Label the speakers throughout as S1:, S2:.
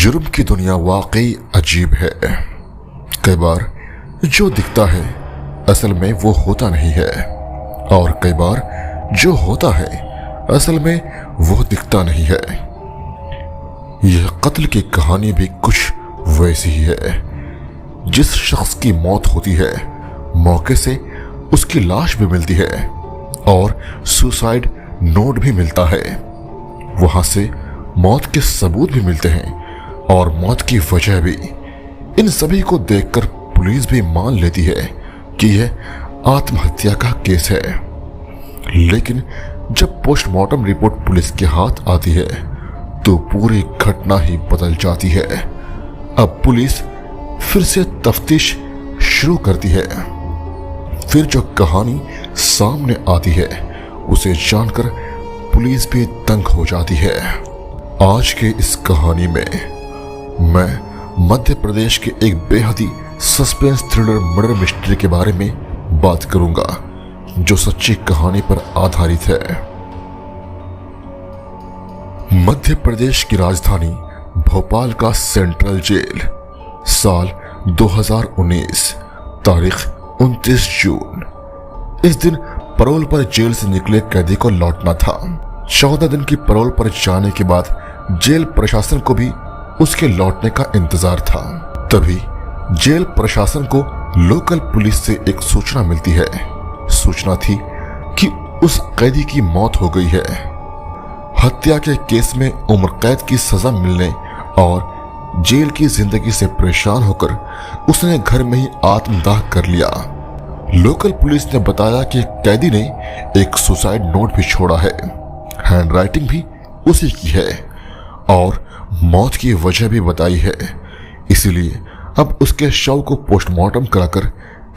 S1: जुर्म की दुनिया वाकई अजीब है। कई बार जो दिखता है असल में वो होता नहीं है, और कई बार जो होता है असल में वो दिखता नहीं है। यह कत्ल की कहानी भी कुछ वैसी ही है। जिस शख्स की मौत होती है मौके से उसकी लाश भी मिलती है और सुसाइड नोट भी मिलता है। वहां से मौत के सबूत भी मिलते हैं और मौत की वजह भी। इन सभी को देखकर पुलिस भी मान लेती है कि यह आत्महत्या का केस है। लेकिन जब पोस्टमार्टम रिपोर्ट पुलिस के हाथ आती है तो पूरी घटना ही बदल जाती है। अब पुलिस फिर से तफ्तीश शुरू करती है। फिर जो कहानी सामने आती है उसे जानकर पुलिस भी दंग हो जाती है। आज के इस कहानी में मैं मध्य प्रदेश के एक बेहद ही सस्पेंस थ्रिलर मर्डर मिस्ट्री के बारे में बात करूंगा जो सच्ची कहानी पर आधारित है। मध्य प्रदेश की राजधानी भोपाल का सेंट्रल जेल, साल 2019, तारीख 29 जून। इस दिन पैरोल पर जेल से निकले कैदी को लौटना था। 14 दिन की पैरोल पर जाने के बाद जेल प्रशासन को भी उसके लौटने का इंतजार था। तभी जेल प्रशासन को लोकल पुलिस से एक सूचना मिलती है। सूचना थी कि उस कैदी की मौत हो गई है। हत्या के केस में उम्र कैद की सजा मिलने और जेल की जिंदगी से परेशान होकर उसने घर में ही आत्मदाह कर लिया। लोकल पुलिस ने बताया कि कैदी ने एक सुसाइड नोट भी छोड़ा है। हैंडराइटिंग भी उसी की है और मौत की वजह भी बताई है। इसीलिए अब उसके शव को पोस्टमार्टम कराकर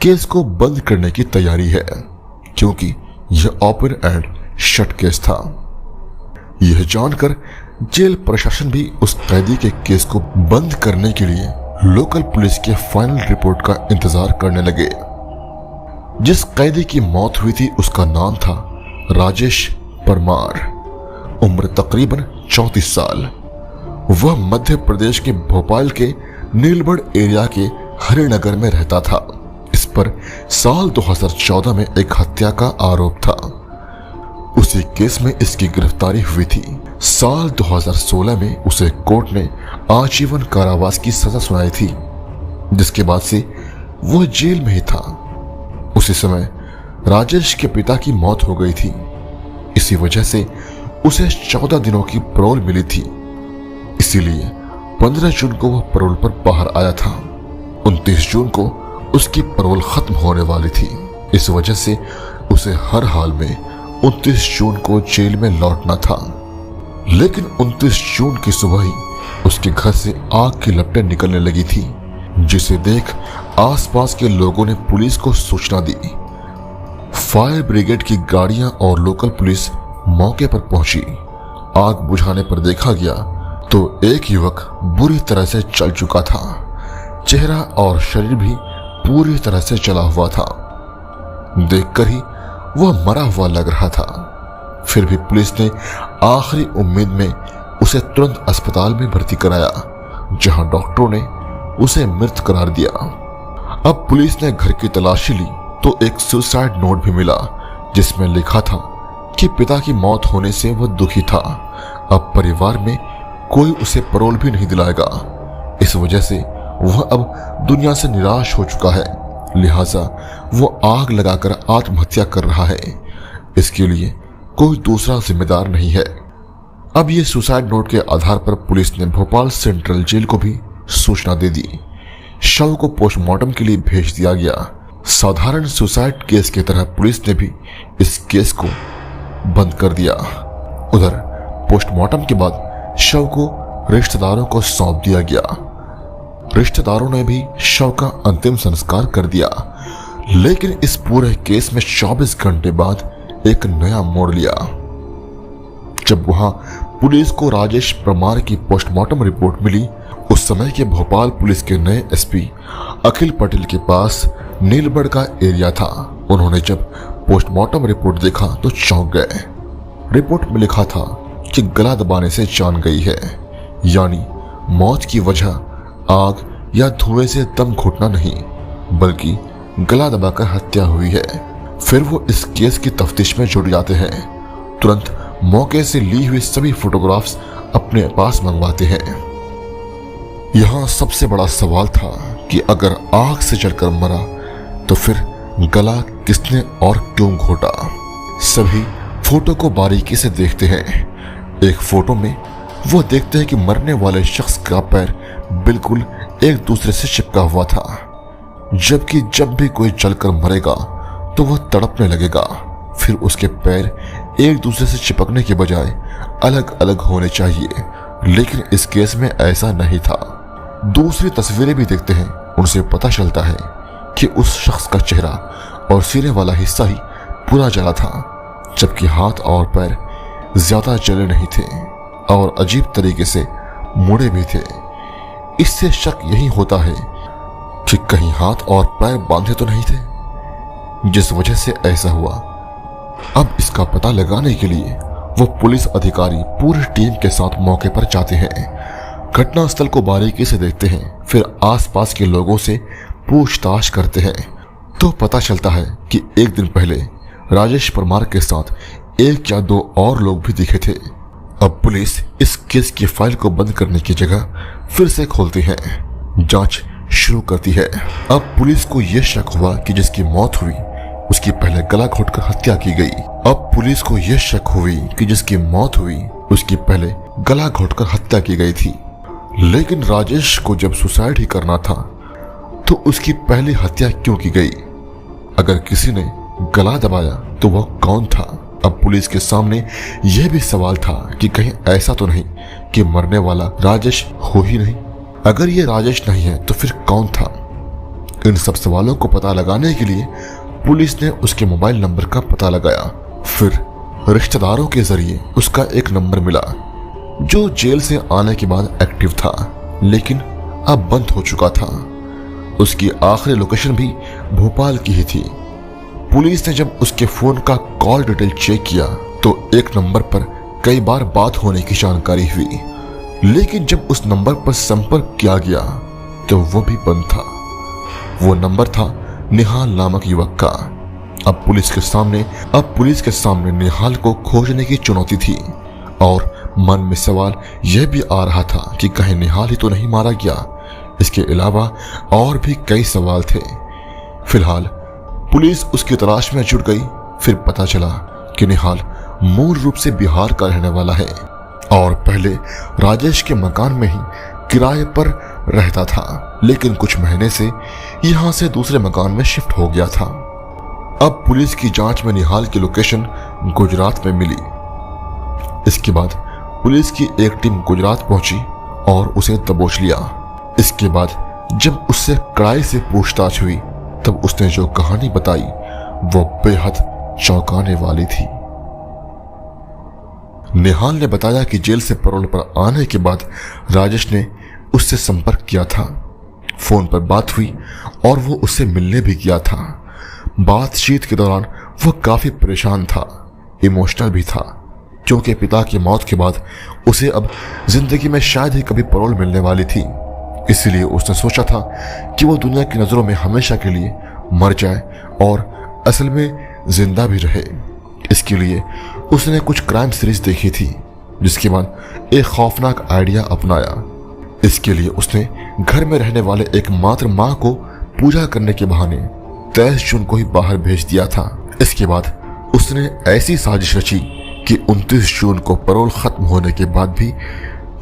S1: केस को बंद करने की तैयारी है, क्योंकि यह ओपन एंड शट केस था। यह जानकर जेल प्रशासन भी उस कैदी के केस को बंद करने के लिए लोकल पुलिस के फाइनल रिपोर्ट का इंतजार करने लगे। जिस कैदी की मौत हुई थी उसका नाम था राजेश परमार, उम्र तकरीबन 34 साल। वह मध्य प्रदेश के भोपाल के नीलबढ़ एरिया के हरिनगर में रहता था। इस पर साल 2014 में एक हत्या का आरोप था। उसी केस में इसकी गिरफ्तारी हुई थी। साल 2016 में उसे कोर्ट ने आजीवन कारावास की सजा सुनाई थी, जिसके बाद से वह जेल में ही था। उसी समय राजेश के पिता की मौत हो गई थी। इसी वजह से उसे 14 दिनों की पैरोल मिली थी। इसीलिए 15 जून को वह पैरोल पर बाहर आया था। 29 जून को उसकी पैरोल खत्म होने वाली थी। इस वजह से उसे हर हाल में 29 जून को जेल में लौटना था। लेकिन 29 जून की सुबह ही उसके घर से आग की लपटें निकलने लगी थी, जिसे देख आसपास के लोगों ने पुलिस को सूचना दी। फायर ब्रिगेड की गाड़ियां और लोकल पुलिस मौके पर पहुंची। आग बुझाने पर देखा गया तो एक युवक बुरी तरह से जल चुका था। चेहरा और शरीर भी पूरी तरह से जला हुआ था। देखकर ही वह मरा हुआ लग रहा था। फिर भी पुलिस ने आखिरी उम्मीद में उसे तुरंत अस्पताल में भर्ती कराया, जहां डॉक्टरों ने उसे मृत करार दिया। अब पुलिस ने घर की तलाशी ली तो एक सुसाइड नोट भी मिला, जिसमें लिखा था कि पिता की मौत होने से वह दुखी था। अब परिवार में कोई उसे पैरोल भी नहीं दिलाएगा। इस वजह से वह अब दुनिया से निराश हो चुका है, लिहाजा वह आग लगाकर आत्महत्या कर रहा है। इसके लिए कोई दूसरा जिम्मेदार नहीं है। अब ये सुसाइड नोट के आधार पर पुलिस ने भोपाल सेंट्रल जेल को भी सूचना दे दी। शव को पोस्टमार्टम के लिए भेज दिया गया। साधारण सुसाइड केस की तरह पुलिस ने भी इस केस को बंद कर दिया। उधर पोस्टमार्टम के बाद शव को रिश्तेदारों को सौंप दिया गया। रिश्तेदारों ने भी शव का अंतिम संस्कार कर दिया। लेकिन इस पूरे केस में 24 घंटे बाद एक नया मोड़ लिया, जब वहां पुलिस को राजेश परमार की पोस्टमार्टम रिपोर्ट मिली। उस समय के भोपाल पुलिस के नए एसपी अखिल पटेल के पास नीलबढ़ का एरिया था। उन्होंने जब पोस्टमार्टम रिपोर्ट देखा तो चौंक गए। रिपोर्ट में लिखा था कि गला दबाने से जान गई है, यानी मौत की वजह आग या धुएं से दम घुटना नहीं बल्कि गला दबाकर हत्या हुई है। फिर वो इस केस की तफ्तीश में जुट जाते हैं। तुरंत मौके से ली हुई सभी फोटोग्राफ्स अपने पास मंगवाते हैं। यहाँ सबसे बड़ा सवाल था कि अगर आग से जलकर मरा तो फिर गला किसने और क्यों घोटा। सभी फोटो को बारीकी से देखते हैं। एक फोटो में वो देखते हैं कि मरने वाले शख्स का पैर बिल्कुल एक दूसरे से चिपका हुआ था, जबकि जब भी कोई जलकर मरेगा तो वह तड़पने लगेगा। फिर उसके पैर एक दूसरे से चिपकने के बजाय अलग अलग होने चाहिए, लेकिन इस केस में ऐसा नहीं था। दूसरी तस्वीरें भी देखते हैं, उनसे पता चलता है कि उस शख्स का चेहरा और सीने वाला हिस्सा ही पूरा जला था, जबकि हाथ और पैर ज्यादा जले नहीं थे और अजीब तरीके से मुड़े भी थे। इससे शक यही होता है कि कहीं हाथ और पैर बांधे तो नहीं थे, जिस वजह से ऐसा हुआ। अब इसका पता लगाने के लिए वो पुलिस अधिकारी पूरी टीम के साथ मौके पर जाते हैं। घटनास्थल को बारीकी से देखते हैं, फिर आसपास के लोगों से पूछताछ करते हैं तो पता चलता है कि एक दिन पहले राजेश परमार के साथ एक या दो और लोग भी दिखे थे। अब पुलिस इस केस की फाइल को बंद करने की जगह फिर से खोलती है, जांच शुरू करती है। अब पुलिस को यह शक हुआ कि जिसकी मौत हुई उसकी पहले गला घोटकर हत्या की गई। अब पुलिस को यह शक हुई कि जिसकी मौत हुई उसकी पहले गला घोटकर हत्या की गई थी, लेकिन राजेश को जब सुसाइड ही करना था तो उसकी पहली हत्या क्यों की गई। अगर किसी ने गला दबाया तो वह कौन था। अब पुलिस के सामने यह भी सवाल था कि कहीं ऐसा तो नहीं कि मरने वाला राजेश हो ही नहीं। अगर ये राजेश नहीं है तो फिर कौन था। इन सब सवालों को पता लगाने के लिए पुलिस ने उसके मोबाइल नंबर का पता लगाया। फिर रिश्तेदारों के जरिए उसका एक नंबर मिला जो जेल से आने के बाद एक्टिव था, लेकिन अब बंद हो चुका था। उसकी आखिरी लोकेशन भी भोपाल की ही थी। पुलिस ने जब उसके फोन का कॉल डिटेल चेक किया तो एक नंबर पर कई बार बात होने की जानकारी हुई, लेकिन जब उस नंबर पर संपर्क किया गया तो वो भी बंद था। वो नंबर था निहाल नामक युवक का। अब पुलिस के सामने निहाल को खोजने की चुनौती थी और मन में सवाल यह भी आ रहा था कि कहीं निहाल ही तो नहीं मारा गया। इसके अलावा और भी कई सवाल थे। फिलहाल पुलिस उसकी तलाश में जुट गई। फिर पता चला कि निहाल मूल रूप से बिहार का रहने वाला है और पहले राजेश के मकान में ही किराए पर रहता था, लेकिन कुछ महीने से यहां से दूसरे मकान में शिफ्ट हो गया था। अब पुलिस की जांच में निहाल की लोकेशन गुजरात में मिली। इसके बाद पुलिस की एक टीम गुजरात पहुंची और उसे दबोच लिया। इसके बाद जब उससे कड़ाई से पूछताछ हुई तब उसने जो कहानी बताई वो बेहद चौंकाने वाली थी। निहाल ने बताया कि जेल से पैरोल पर आने के बाद राजेश ने उससे संपर्क किया था। फोन पर बात हुई और वो उससे मिलने भी गया था। बातचीत के दौरान वो काफी परेशान था, इमोशनल भी था, क्योंकि पिता की मौत के बाद उसे अब जिंदगी में शायद ही कभी पैरोल मिलने वाली थी। इसलिए उसने सोचा था कि वो दुनिया की नजरों में हमेशा के लिए मर जाए और असल में जिंदा भी रहे। इसके लिए उसने कुछ क्राइम सीरीज देखी थी, जिसके बाद एक खौफनाक आइडिया अपनाया। इसके लिए उसने घर में रहने वाले एकमात्र मां को पूजा करने के बहाने 23 जून को ही बाहर भेज दिया था। इसके बाद उसने ऐसी साजिश रची कि 29 जून को पैरोल खत्म होने के बाद भी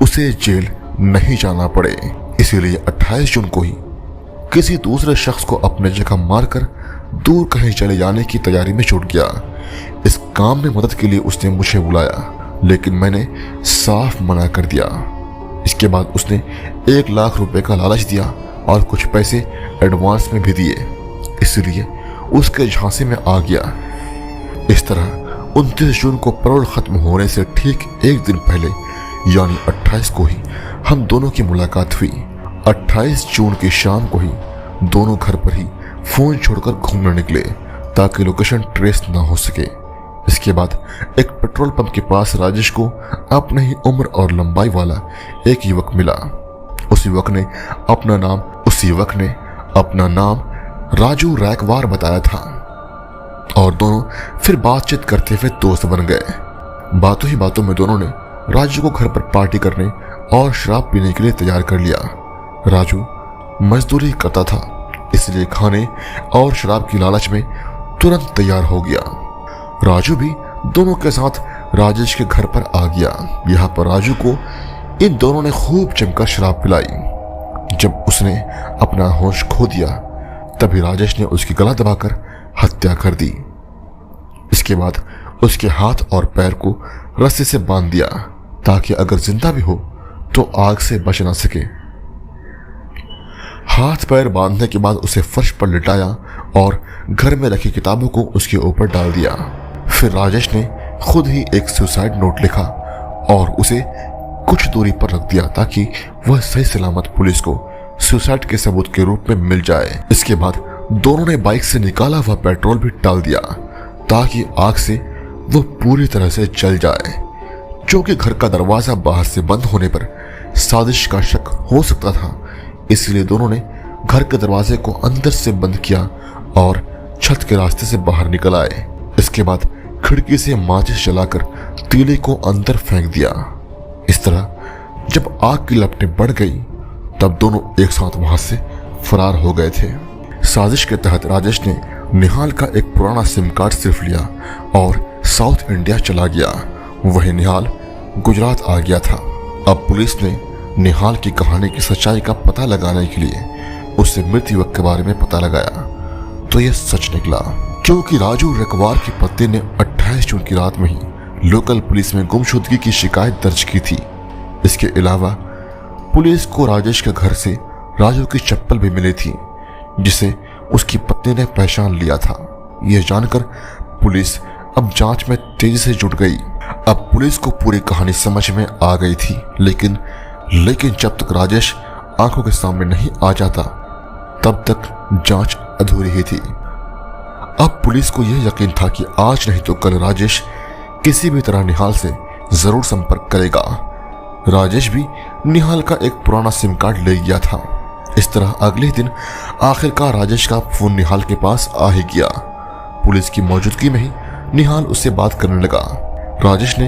S1: उसे जेल नहीं जाना पड़े। इसीलिए 28 जून को ही किसी दूसरे शख्स को अपने जगह मारकर दूर कहीं चले जाने की तैयारी में जुट गया। इस काम में मदद के लिए उसने मुझे बुलाया, लेकिन मैंने साफ मना कर दिया। इसके बाद उसने 1 लाख रुपए का लालच दिया और कुछ पैसे एडवांस में भी दिए, इसलिए उसके झांसे में आ गया। इस तरह 29 जून को पैरोल खत्म होने से ठीक एक दिन पहले यानी 28 को ही हम दोनों की मुलाकात हुई। 28 जून की शाम को ही दोनों घर पर ही फोन छोड़कर घूमने निकले ताकि लोकेशन ट्रेस ना हो सके। इसके बाद एक पेट्रोल पंप के पास राजेश को अपने ही उम्र और लंबाई वाला एक युवक मिला। उसी युवक ने अपना नाम राजू रैकवार बताया था और दोनों फिर बातचीत करते हुए दोस्त बन गए। बातों ही बातों में दोनों ने राजू को घर पर पार्टी करने और शराब पीने के लिए तैयार कर लिया। राजू मजदूरी करता था, इसलिए खाने और शराब की लालच में तुरंत तैयार हो गया। राजू भी दोनों के साथ राजेश के घर पर आ गया। यहाँ पर राजू को इन दोनों ने खूब जमकर शराब पिलाई। जब उसने अपना होश खो दिया तभी राजेश ने उसकी गला दबाकर हत्या कर दी। इसके बाद उसके हाथ और पैर को रस्सी से बांध दिया ताकि अगर जिंदा भी हो तो आग से बच ना सके। हाथ पैर बांधने के बाद उसे फर्श पर लिटाया और घर में रखी किताबों को उसके ऊपर डाल दिया। फिर राजेश ने खुद ही एक सुसाइड नोट लिखा और उसे कुछ दूरी पर रख दिया ताकि वह सही सलामत पुलिस को सुसाइड के सबूत के रूप में मिल जाए। इसके बाद दोनों ने बाइक से निकाला हुआ पेट्रोल भी डाल दिया ताकि आग से वो पूरी तरह से जल जाए। क्योंकि घर का दरवाजा बाहर से बंद होने पर साजिश का शक हो सकता था, इसलिए दोनों ने घर के दरवाजे को अंदर से बंद किया और छत के रास्ते से बाहर निकल आए। इसके बाद खिड़की से माचिस जलाकर तीले को अंदर फेंक दिया। इस तरह जब आग की लपटें बढ़ गई तब दोनों एक साथ वहां से फरार हो गए थे। साजिश के तहत राजेश ने निहाल का एक पुराना सिम कार्ड सिर्फ लिया और साउथ इंडिया चला गया। वही निहाल गुजरात आ गया था। अब पुलिस ने निहाल की कहानी की सच्चाई का पता लगाने के लिए उससे मृत युवक के बारे में पता लगाया तो यह सच निकला। क्योंकि राजू रैकवार की पत्नी ने 28 जून की रात में ही लोकल पुलिस में गुमशुदगी की शिकायत दर्ज की थी। इसके अलावा पुलिस को राजेश के घर से राजू की चप्पल भी मिली थी जिसे उसकी पत्नी ने पहचान लिया था। यह जानकर पुलिस अब जांच में तेजी से जुट गई। अब पुलिस को पूरी कहानी समझ में आ गई थी, लेकिन जब तक राजेश आंखों के सामने नहीं आ जाता तब तक जांच अधूरी ही थी। अब पुलिस को यह यकीन था कि आज नहीं तो कल राजेश किसी भी तरह निहाल से जरूर संपर्क करेगा। राजेश भी निहाल का एक पुराना सिम कार्ड ले गया था। इस तरह अगले दिन आखिरकार राजेश का फोन निहाल के पास आ ही गया। पुलिस की मौजूदगी में ही निहाल उससे बात करने लगा। राजेश ने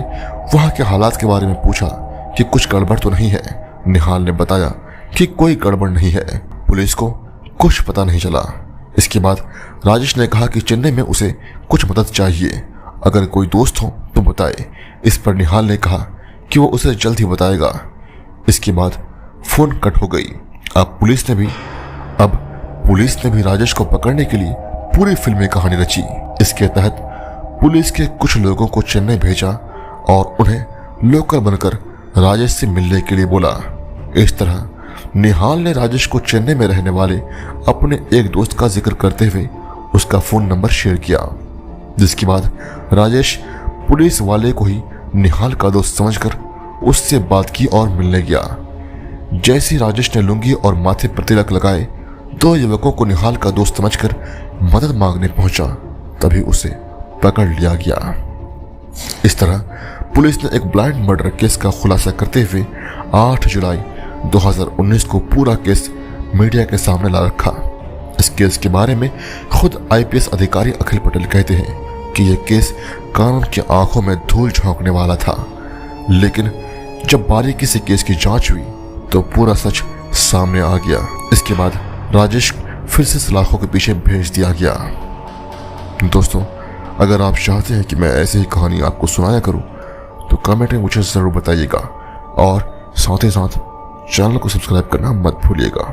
S1: वहां के हालात के बारे में पूछा कि कुछ गड़बड़ तो नहीं है। निहाल ने बताया कि कोई गड़बड़ नहीं है, पुलिस को कुछ पता नहीं चला। इसके बाद राजेश ने कहा कि चेन्नई में उसे कुछ मदद चाहिए, अगर कोई दोस्त हो तो बताए। इस पर निहाल ने कहा कि वो उसे जल्द ही बताएगा। इसके बाद फोन कट हो गई। अब पुलिस ने भी राजेश को पकड़ने के लिए पूरी फिल्मी कहानी रची। इसके तहत पुलिस के कुछ लोगों को चेन्नई भेजा और उन्हें लोकल बनकर राजेश से मिलने के लिए बोला। इस तरह निहाल ने राजेश को चेन्नई में रहने वाले अपने एक दोस्त का जिक्र करते हुए उसका फोन नंबर शेयर किया, जिसके बाद राजेश पुलिस वाले को ही निहाल का दोस्त समझकर उससे बात की और मिलने गया। जैसे राजेश ने लुंगी और माथे पर तिलक लगाए, दो युवकों को निहाल का दोस्त समझकर मदद मांगने पहुंचा, तभी उसे पकड़ लिया गया। इस तरह पुलिस ने एक ब्लाइंड मर्डर केस का खुलासा करते हुए 8 जुलाई 2019 को पूरा केस मीडिया के सामने ला रखा। इस केस के बारे में खुद आईपीएस अधिकारी अखिल पटेल कहते हैं कि यह केस कानून की आंखों में धूल झोंकने वाला था, लेकिन जब बारीकी से केस की जांच हुई तो पूरा सच सामने आ गया। इसके बाद राजेश फिर से सलाखों के पीछे भेज दिया गया। दोस्तों, अगर आप चाहते हैं कि मैं ऐसी ही कहानी आपको सुनाया करूं तो कमेंट में मुझे ज़रूर बताइएगा और साथ ही साथ चैनल को सब्सक्राइब करना मत भूलिएगा।